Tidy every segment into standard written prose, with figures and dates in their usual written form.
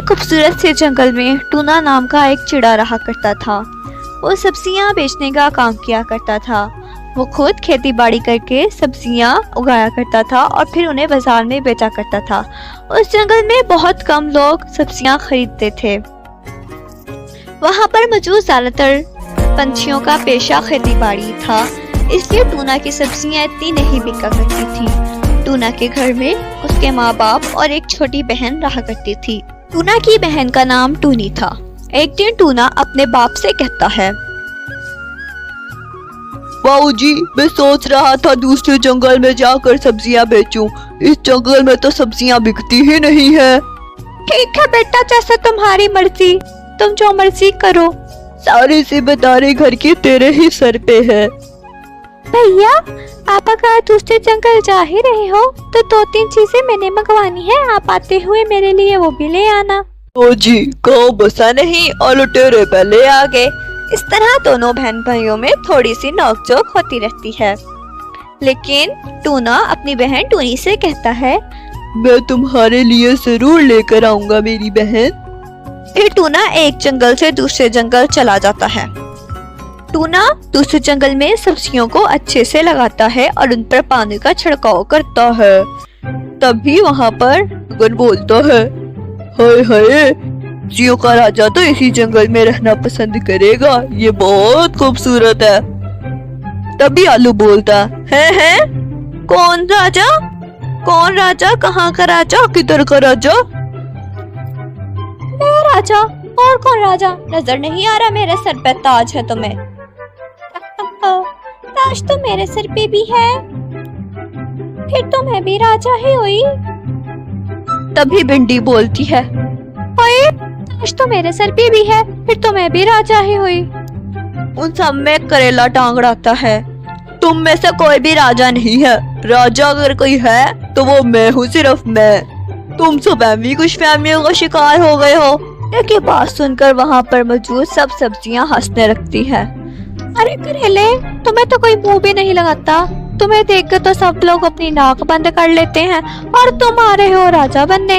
खूबसूरत से जंगल में टूना नाम का एक चिड़ा रहा करता था। वो सब्जियां बेचने का काम किया करता था। वो खुद खेती बाड़ी करके सब्जियां उगाया करता था और फिर उन्हें बाजार में बेचा करता था। उस जंगल में बहुत कम लोग सब्जियां खरीदते थे। वहां पर मौजूद ज्यादातर पंछियों का पेशा खेती बाड़ी था, इसलिए टूना की सब्जियां इतनी नहीं बिका करती थी। टूना के घर में उसके माँ बाप और एक छोटी बहन रहा करती थी। टूना की बहन का नाम टूनी था। एक दिन टूना अपने बाप से कहता है, बाबूजी, मैं सोच रहा था दूसरे जंगल में जाकर सब्जियां बेचूं। इस जंगल में तो सब्जियां बिकती ही नहीं है। ठीक है बेटा, जैसे तुम्हारी मर्जी, तुम जो मर्जी करो। सारी जिम्मेदारी घर की तेरे ही सर पे है। भैया, आप अगर दूसरे जंगल जा ही रहे हो तो 2-3 चीजें मैंने मंगवानी है। आप आते हुए मेरे लिए वो भी ले आना। ओ जी, कहो बसा नहीं और लुटेरे पहले आ गए। इस तरह दोनों बहन भाइयों में थोड़ी सी नोकझोंक होती रहती है, लेकिन टूना अपनी बहन टूनी से कहता है, मैं तुम्हारे लिए जरूर लेकर आऊंगा मेरी बहन। फिर टूना एक जंगल से दूसरे जंगल चला जाता है। टूना दूसरे जंगल में सब्जियों को अच्छे से लगाता है और उन पर पानी का छिड़काव करता है। तभी वहाँ पर गगन बोलता है, हाय हाय, सब्जियों का राजा तो इसी जंगल में रहना पसंद करेगा। ये बहुत खूबसूरत है। तभी आलू बोलता है, कौन राजा? कौन राजा? कहाँ का राजा? किधर का राजा? मैं राजा। और कौन राजा? नजर नहीं आ रहा मेरे सर पे ताज है तुम्हें? ताज तो मेरे सर पे भी है। फिर तो मैं भी राजा ही हुई। तभी भिंडी बोलती है, ओए, ताज तो मेरे सर पे भी है, फिर तो मैं भी राजा ही हुई। उन सब में करेला टांग अड़ाता है, तुम में से कोई भी राजा नहीं है। राजा अगर कोई है तो वो मैं हूँ, सिर्फ मैं। तुम सब फैमिली कुछ फैमिलियों का शिकार हो गए हो। ये बात सुनकर वहाँ पर मौजूद सब सब्जियाँ हंसने लगती है। अरे करेले, तुम्हें तो कोई मुंह भी नहीं लगाता। तुम्हें देखकर तो सब लोग अपनी नाक बंद कर लेते हैं और तुम आ रहे हो राजा बनने।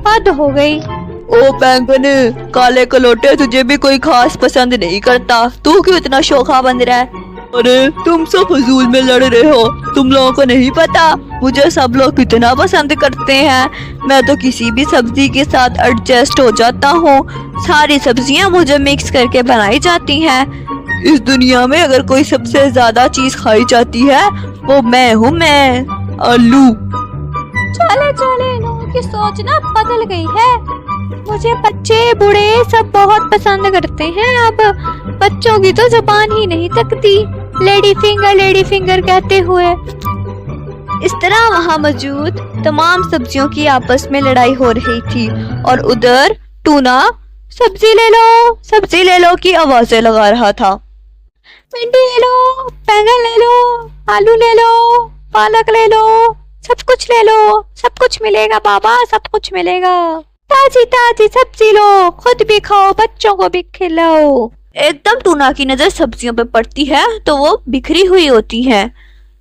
हद हो गई। ओ बैंगन, काले कलोटे, तुझे भी कोई खास पसंद नहीं करता। तू क्यों इतना शोखा बन रहा है? अरे तुम सब फजूल में लड़ रहे हो। तुम लोगों को नहीं पता मुझे सब लोग कितना पसंद करते हैं। मैं तो किसी भी सब्जी के साथ एडजस्ट हो जाता हूँ। सारी सब्जियाँ मुझे मिक्स करके बनाई जाती हैं। इस दुनिया में अगर कोई सबसे ज्यादा चीज खाई जाती है वो मैं हूँ, मैं, आलू। चले चले, लोगों की सोच ना बदल गई है। मुझे बच्चे बूढ़े सब बहुत पसंद करते हैं। अब बच्चों की तो जुबान ही नहीं तकती लेडी फिंगर कहते हुए। इस तरह वहाँ मौजूद तमाम सब्जियों की आपस में लड़ाई हो रही थी और उधर टूना सब्जी ले लो की आवाजें लगा रहा था। भिंडी ले लो, बैंगन ले लो, आलू ले लो, पालक ले लो, सब कुछ ले लो, सब कुछ मिलेगा बाबा, सब कुछ मिलेगा। ताजी ताजी सब्जी लो, खुद भी खाओ, बच्चों को भी खिलाओ। एकदम टूना की नजर सब्जियों पे पड़ती है तो वो बिखरी हुई होती है।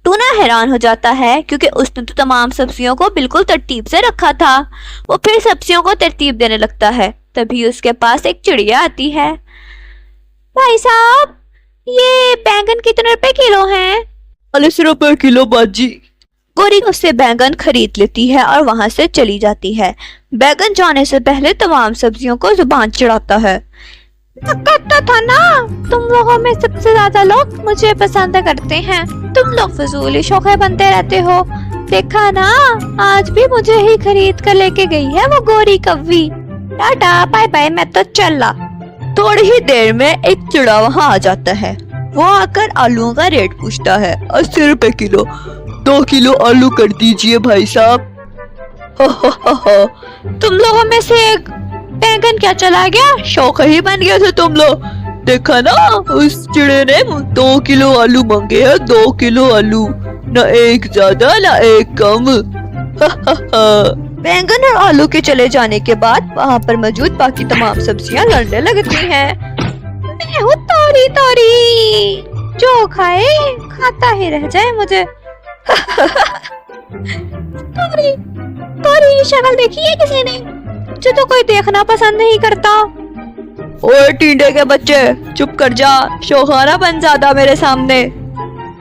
टूना हैरान हो जाता है क्योंकि उसने तो तमाम सब्जियों को बिल्कुल तरतीब से रखा था। वो फिर सब्जियों को तरतीब देने लगता है। तभी उसके पास एक चिड़िया आती है। भाई साहब, ये बैंगन कितने रुपए किलो हैं? 40 रुपए किलो बाजी। गोरी उससे बैंगन खरीद लेती है और वहां से चली जाती है। बैंगन जाने से पहले तमाम सब्जियों को जुबान चढ़ाता है। कहता था ना, तुम लोगों में सबसे ज्यादा लोग मुझे पसंद करते हैं। तुम लोग फजूली शौक़े बनते रहते हो। देखा ना, आज भी मुझे ही खरीद कर लेके गई है वो गोरी कव्वी। टाटा बाय बाय, मैं तो चला। थोड़ी ही देर में एक चिड़ा वहाँ आ जाता है। वो आकर आलूओं का रेट पूछता है। 80 रुपए किलो। 2 किलो आलू कर दीजिए भाई साहब। तुम लोगों में से एक बैंगन क्या चला गया? शौक ही बन गया था तुम लोग। देखा ना, उस चिड़े ने 2 किलो आलू मांगे हैं। 2 किलो आलू, ना एक ज्यादा ना एक कम। बैंगन और आलू के चले जाने के बाद वहाँ पर मौजूद बाकी तमाम सब्जियाँ लड़ने लगती हैं। मैं हूँ तोरी तोरी, जो खाए खाता ही रह जाए मुझे। तोरी तोरी शक्ल देखी है किसी ने? मुझे तो कोई देखना पसंद नहीं करता। ओए टींडे के बच्चे, चुप कर जा, शौखाना बन जाता मेरे सामने।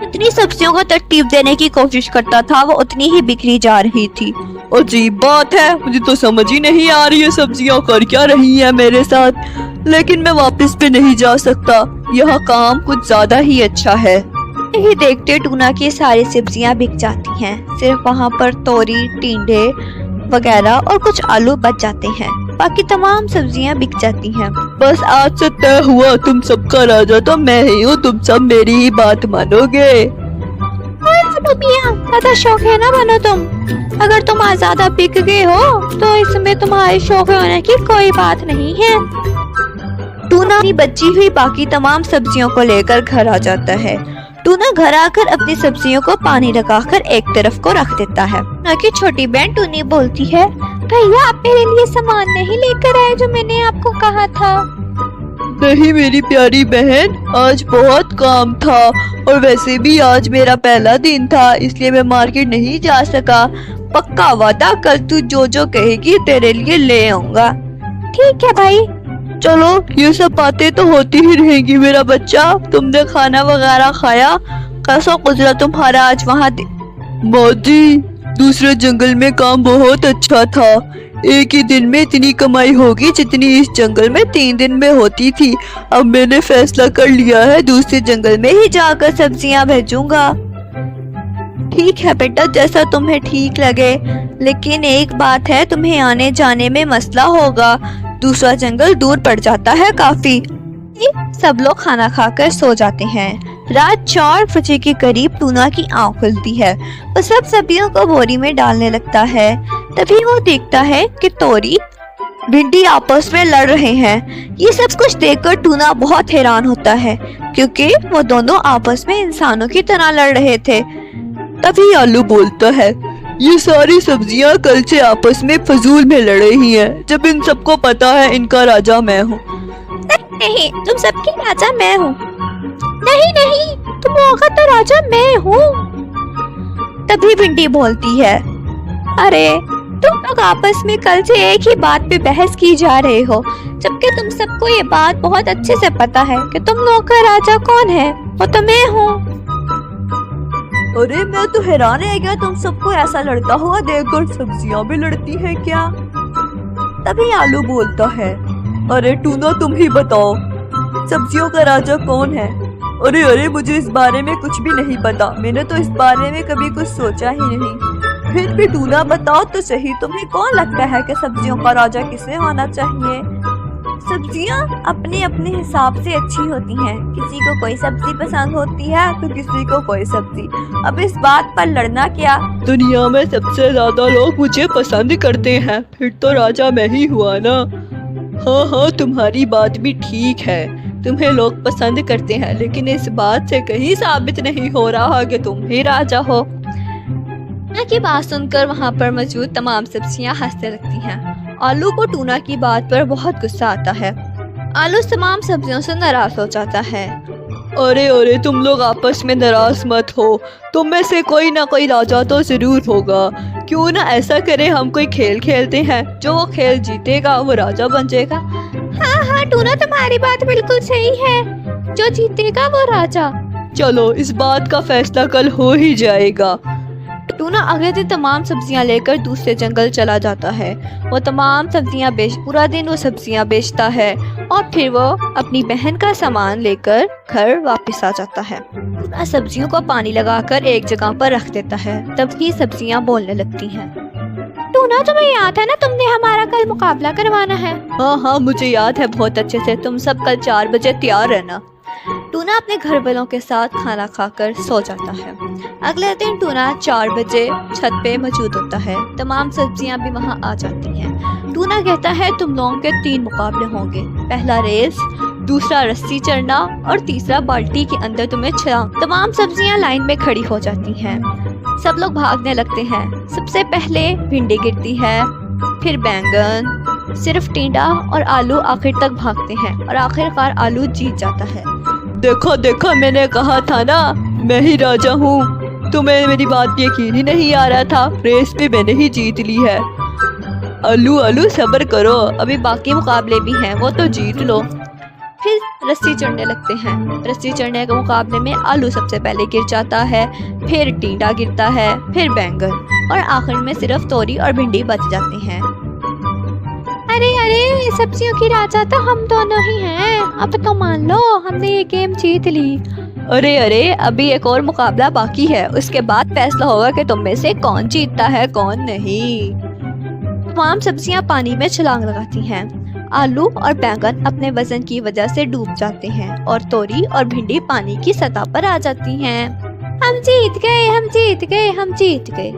इतनी सब्जियों को तरतीब देने की कोशिश करता था, वो उतनी ही बिखरी जा रही थी। अजीब बात है, मुझे तो समझ ही नहीं आ रही है सब्जियां कर क्या रही हैं मेरे साथ। लेकिन मैं वापस पे नहीं जा सकता, यह काम कुछ ज्यादा ही अच्छा है। यही देखते टूना की सारी सब्जियां बिक जाती हैं। सिर्फ वहाँ पर तोरी, टिंडे वगैरह और कुछ आलू बच जाते हैं। बाकी तमाम सब्जियां बिक जाती हैं। बस आज से तय हुआ, तुम सबका राजा तो मैं ही हूँ, तुम सब मेरी ही बात मानोगे। ज्यादा शौक है ना बनो तुम। अगर तुम आज ज्यादा बिक गए हो तो इसमें तुम्हारे शौक होने की कोई बात नहीं है। टूना अपनी बची हुई बाकी तमाम सब्जियों को लेकर घर आ जाता है। टूना घर आकर अपनी सब्जियों को पानी लगाकर एक तरफ को रख देता है। टूना की छोटी बहन टूनी बोलती है, भैया आप मेरे लिए सामान नहीं लेकर आए जो मैंने आपको कहा था। नहीं मेरी प्यारी बहन, आज बहुत काम था और वैसे भी आज मेरा पहला दिन था, इसलिए मैं मार्केट नहीं जा सका। पक्का वादा, कल तू जो जो कहेगी तेरे लिए ले आऊंगा। ठीक है भाई। चलो, ये सब बातें तो होती ही रहेंगी मेरा बच्चा। तुमने खाना वगैरह खाया? कैसा गुजरा तुम्हारा आज वहाँ? माँ जी, दूसरे जंगल में काम बहुत अच्छा था। एक ही दिन में इतनी कमाई होगी जितनी इस जंगल में 3 दिन में होती थी। अब मैंने फैसला कर लिया है, दूसरे जंगल में ही जाकर सब्जियां भेजूंगा। ठीक है बेटा, जैसा तुम्हें ठीक लगे, लेकिन एक बात है, तुम्हें आने जाने में मसला होगा। दूसरा जंगल दूर पड़ जाता है काफी। सब लोग खाना खाकर सो जाते हैं। रात 4 बजे के करीब टूना की आँख खुलती है। वो सब सब्जियों को बोरी में डालने लगता है। तभी वो देखता है कि तोरी, भिंडी आपस में लड़ रहे हैं। ये सब कुछ देखकर टूना बहुत हैरान होता है, क्योंकि वो दोनों आपस में इंसानों की तरह लड़ रहे थे। तभी आलू बोलता है, ये सारी सब्जियां कल से आपस में फजूल में लड़ रही हैं, जब इन सबको पता है इनका राजा मैं हूँ। नहीं, तुम सबके राजा मैं हूँ। नहीं नहीं, तुम लोगों का तो राजा मैं हूँ। तभी भिंडी बोलती है, अरे तुम लोग आपस में कल से एक ही बात पे बहस की जा रहे हो, जबकि तुम सबको ये बात बहुत अच्छे से पता है कि तुम लोगों का राजा कौन है। वो तो मैं हूँ। अरे मैं तो हैरान है क्या तुम सबको ऐसा लड़ता हुआ देखकर सब्जियां भी लड़ती हैं क्या? तभी आलू बोलता है, अरे टूना तुम ही बताओ, सब्जियों का राजा कौन है? अरे अरे, मुझे इस बारे में कुछ भी नहीं पता, मैंने तो इस बारे में कभी कुछ सोचा ही नहीं। फिर भी टूना बताओ तो सही, तुम्हें कौन लगता है कि सब्जियों का राजा किसे होना चाहिए? सब्जियां अपने अपने हिसाब से अच्छी होती हैं। किसी को कोई सब्जी पसंद होती है तो किसी को कोई सब्जी। अब इस बात पर लड़ना क्या? दुनिया में सबसे ज्यादा लोग मुझे पसंद करते हैं, फिर तो राजा मैं ही हुआ ना। हाँ हाँ, तुम्हारी बात भी ठीक है, तुम्हें लोग पसंद करते हैं, लेकिन इस बात से कहीं साबित नहीं हो रहा कि तुम ही राजा हो। टूना की बात सुनकर वहाँ पर मौजूद तमाम सब्जियां हंसने लगती हैं। आलू को टूना की बात पर बहुत गुस्सा आता है। आलू तमाम सब्जियों से नाराज हो जाता है। अरे अरे, तुम लोग आपस में नाराज मत हो, तुम में से कोई ना कोई राजा तो जरूर होगा। क्यों ना ऐसा करे, हम कोई खेल खेलते हैं, जो वो खेल जीतेगा वो राजा बन जाएगा। हाँ हाँ टूना, तुम्हारी बात बिल्कुल सही है, जो जीतेगा वो राजा। चलो, इस बात का फैसला कल हो ही जाएगा। टूना अगले दिन तमाम सब्जियां लेकर दूसरे जंगल चला जाता है। वो तमाम सब्जियां पूरा दिन वो सब्जियां बेचता है और फिर वो अपनी बहन का सामान लेकर घर वापस आ जाता है। टूना सब्जियों को पानी लगाकर एक जगह पर रख देता है। तभी सब्जियां बोलने लगती हैं। टूना, तुम्हें याद है ना, तुमने हमारा कल मुकाबला करवाना है। हाँ हाँ, मुझे याद है बहुत अच्छे से, तुम सब कल 4 बजे तैयार रहना। टूना अपने घर वालों के साथ खाना खाकर सो जाता है। अगले दिन टूना 4 बजे छत पे मौजूद होता है। तमाम सब्जियां भी वहां आ जाती हैं। टूना कहता है, तुम लोगों के 3 मुकाबले होंगे। पहला रेस, दूसरा रस्सी चढ़ना और तीसरा बाल्टी के अंदर तुम्हें छलांग। तमाम सब्जियां लाइन में खड़ी हो जाती हैं। सब लोग भागने लगते हैं। सबसे पहले भिंडी गिरती है, फिर बैंगन, सिर्फ टिंडा और आलू आखिर तक भागते हैं और आखिरकार आलू जीत जाता है। देखो देखो, मैंने कहा था ना, मैं ही राजा हूँ। तुम्हें मेरी बात यकीन ही नहीं आ रहा था, रेस में मैंने ही जीत ली है। आलू आलू सब्र करो, अभी बाकी मुकाबले भी हैं, वो तो जीत लो। फिर रस्सी चढ़ने लगते हैं। रस्सी चढ़ने के मुकाबले में आलू सबसे पहले गिर जाता है, फिर टींडा गिरता है, फिर बैंगन और आखिर में सिर्फ तोरी और भिंडी बच जाती हैं। अरे अरे, सब्जियों की राजा तो हम दोनों ही हैं, अब तो मान लो हमने ये गेम जीत ली। अरे अरे, अभी एक और मुकाबला बाकी है, उसके बाद फैसला होगा कि तुम में से कौन जीतता है कौन नहीं। तमाम सब्जियां पानी में छलांग लगाती हैं। आलू और बैंगन अपने वजन की वजह से डूब जाते हैं और तोरी और भिंडी पानी की सतह पर आ जाती हैं। हम जीत गए, हम जीत गए, हम जीत गए।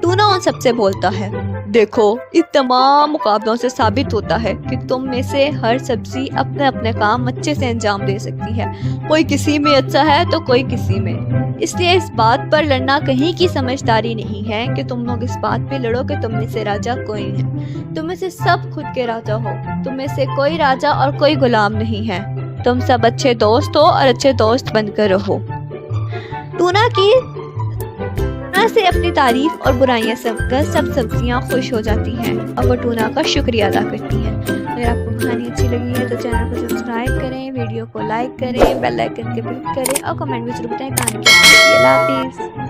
टूना उन सबसे बोलता है, देखो इन तमाम मुकाबलों से साबित होता है कि तुम में से हर सब्जी अपने अपने काम अच्छे से अंजाम दे सकती है, कोई किसी में अच्छा है तो कोई किसी में। इसलिए इस बात पर लड़ना कहीं की समझदारी नहीं है कि तुम लोग इस बात पे लड़ो कि तुम में से राजा कोई है। तुम में से सब खुद के राजा हो, तुम में से कोई राजा और कोई गुलाम नहीं है। तुम सब अच्छे दोस्त हो और अच्छे दोस्त बनकर रहो। टूना से अपनी तारीफ और बुराइयां सुनकर सब सब्जियां खुश हो जाती हैं और वो टूना का शुक्रिया अदा करती हैं। अगर आपको कहानी अच्छी लगी है तो चैनल को सब्सक्राइब करें, वीडियो को लाइक करें, बेल आइकन के क्लिक करें और कमेंट में जरूर बताएं कहानी कैसी लगी। अल्लाह हाफिज़।